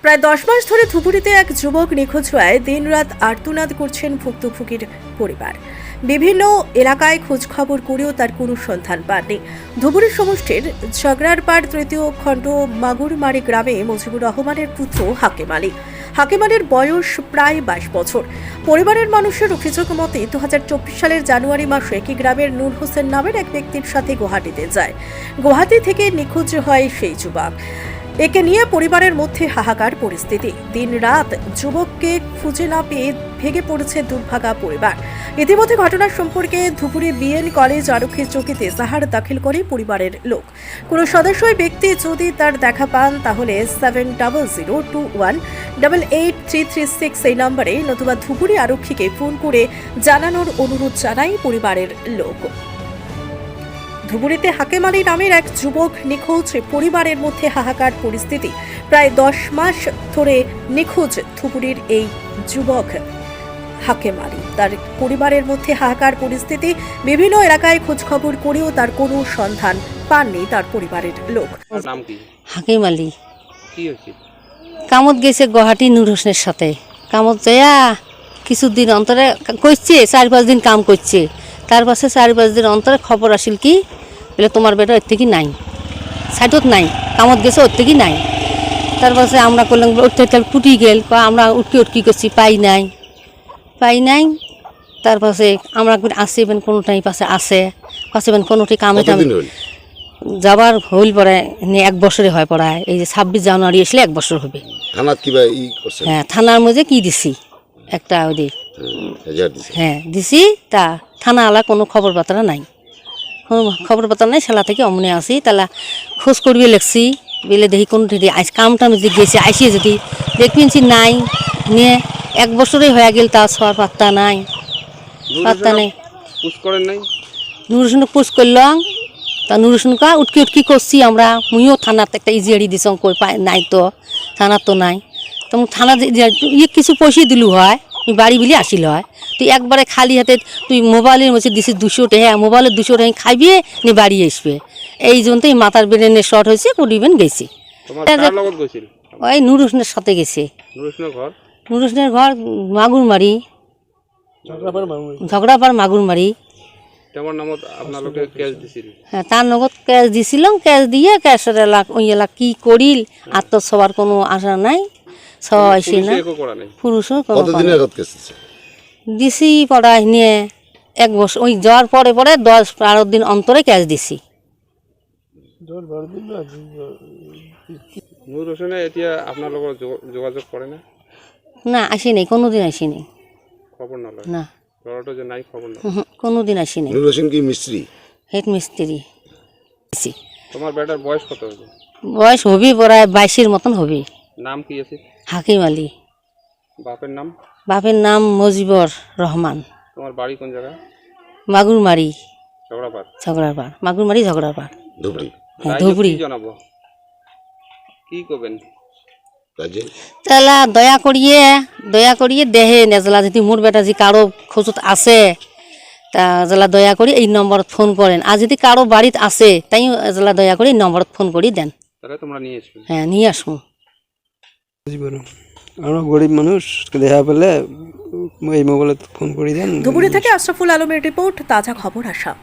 প্রায় 10 মাস ধরে ধুবুড়িতে এক যুবক নিখোঁজ হওয়ায় দিনরাত আর্তনাদ করছেন ভুক্তভোগীর পরিবার। বিভিন্ন এলাকায় খোঁজ খবর করেও তার কোনো সন্ধান পাননি। ধুবুড়ি সমষ্টির ঝগড়ারপাড় তৃতীয় খণ্ড মাগুরমারি গ্রামে মুজিবুর রহমানের পুত্র হাকিম আলী। হাকিম আলীর বয়স প্রায় 22 বছর। পরিবারের মানুষের অভিযোগ মতে 2024 সালের জানুয়ারি মাসে একই গ্রামের নূর হোসেন নামের এক ব্যক্তির সাথে গুয়াহাটিতে যায়। গুয়াহাটি থেকে নিখোঁজ হয় সেই যুবক। একে নিয়ে পরিবারের মধ্যে হাহাকার পরিস্থিতি। দিন রাত যুবককে খুঁজে না পেয়ে ভেঙে পড়েছে দুর্ভাগা পরিবার। ইতিমধ্যে ঘটনার সম্পর্কে ধুবুড়ি বিএন কলেজ আরক্ষীর চৌকিতে এজাহার দাখিল করে পরিবারের লোক। কোনো সদস্যই ব্যক্তি যদি তার দেখা পান তাহলে 7002188336 এই নম্বরে নতুবা ধুবুড়ি আরক্ষীকে ফোন করে জানানোর অনুরোধ জানায় পরিবারের লোক। ধুবুড়িতে হাকিম আলী নামের এক যুবক নিখোঁজ, পরিবারের মধ্যে হাহাকার পরিস্থিতি। প্রায় 10 মাস ধরে নিখোঁজ ধুবুড়ির এই যুবক হাকিম আলী। তার পরিবারের মধ্যে হাহাকার পরিস্থিতি। বিভিন্ন এলাকায় খোঁজ খবর করেও তার কোনো সন্ধান পাননি তার পরিবারের লোক। নাম কি? হাকিম আলী কি হয়েছে? কামত গেছে গুয়াহাটি নূর হোসেনের সাথে। কামত যাইয়া কিছুদিন অন্তরে করছে, 4-5 দিন কাম করছে। তার পাশে 4-5 দিন অন্তরে খবর আসিল কি বলে তোমার বেটা ওর থেকে নাই, সাইডত নাই, কামত গেছে ওর থেকে নাই। তার পাশে আমরা করলাম উঠতে টুটি গেল, আমরা উটকি করছি, পাই নাই। তার পাশে আমরা আসি বেন কোনোটাই পাশে আসে বেন কোনোটি কামে টামে যাবার হইল পরে 1 বছরে হয় পড়ায়। এই যে 26 জানুয়ারি আসলে 1 বছর হবে। থানাত কিবা ই করছে? হ্যাঁ, থানার মধ্যে কি দিছি একটা ওই হ্যাঁ দিছি। তা থানা আলা কোনো খবর বার্তা নাই, সেলা থেকে অমনে আসি তালা খোঁজ করবি লেখছি বেলে দেখি কোন আইস কামটা যদি গেছে আইসিয়ে যদি দেখবেনছি নাই নিয়ে 1 বছরই হয়ে গেল, তা সবার পাত্তা নাই। পুশ করেন নাই? নূর হোসেন পুষ করলাম, তা নূর হোসেন কা উটকি করছি আমরা। মুইও থানাতে একটা ইজিয়ারি দিছ কই পাই নাই, তো থানার তো নাই। তখন থানা কিছু পয়সা দিলু হয়, বাড়ি বিলি আসিল হয়। তুই একবারে খালি হাতে তুই মোবাইলের মধ্যে দিছিস 200 টাকা, মোবাইলের 200 টাকা খাইবে নি বাড়ি আসবে। এই জন্যই মাথার ব্রেনের শর্ট হয়েছে, কুড়িবেন গেছি। ওই নূর হোসেনের সাথে গেছে। নূর হোসেনের ঘর মাগুরমারি, ঝগড়াপাড় মাগুরমারি। হ্যাঁ, তার নগদ ক্যাশ দিছিলাম। ক্যাশ দিয়ে ক্যাশের এলাক কি করিল আর তো সবার কোনো আশা নাই, সব আসি না। পুরুষও দিছি পড়ায় নিয়ে 1 বছর ওই যাওয়ার পরে 10-12 দিন অন্তরে ক্যাশ দিছি। না আসি নাই, কোনোদিন আসি নাই, না কোনোদিন আসি নাই। হেড মিস্ত্রি। তোমার বেটার বয়স কত হবে? বয়স হবি প্রায় 22-এর মতন হবি। নাম কি আছে? হাকিম আলী। বাপের নাম? বাপের নাম মুজিবুর রহমান। তোমার বাড়ি কোন জায়গা? মাগুরমারি, ঝগড়াপাড়। মাগুরমারি ঝগড়াপাড়, ধুবড়ি। হ্যাঁ ধুবড়ি। জানাবো কি করবেন? তাহলে দয়া করিয়ে দেহে নেজলা যদি মোর বেটা যদি কারো খোঁজত আছে তা জেলা দয়া করি এই নম্বরত ফোন করেন। আর যদি কারো বাড়িতে আছে তাই জেলা দয়া করে এই নম্বরত ফোন করি দেন। হ্যাঁ, নিয়ে আসবো। আমরা গরিব মানুষ, দেখা পেলে এই মোবাইলে ফোন করি দেন। ধুবুড়ি থেকে আশরাফুল আলমের রিপোর্ট, তাজা খবর আশা।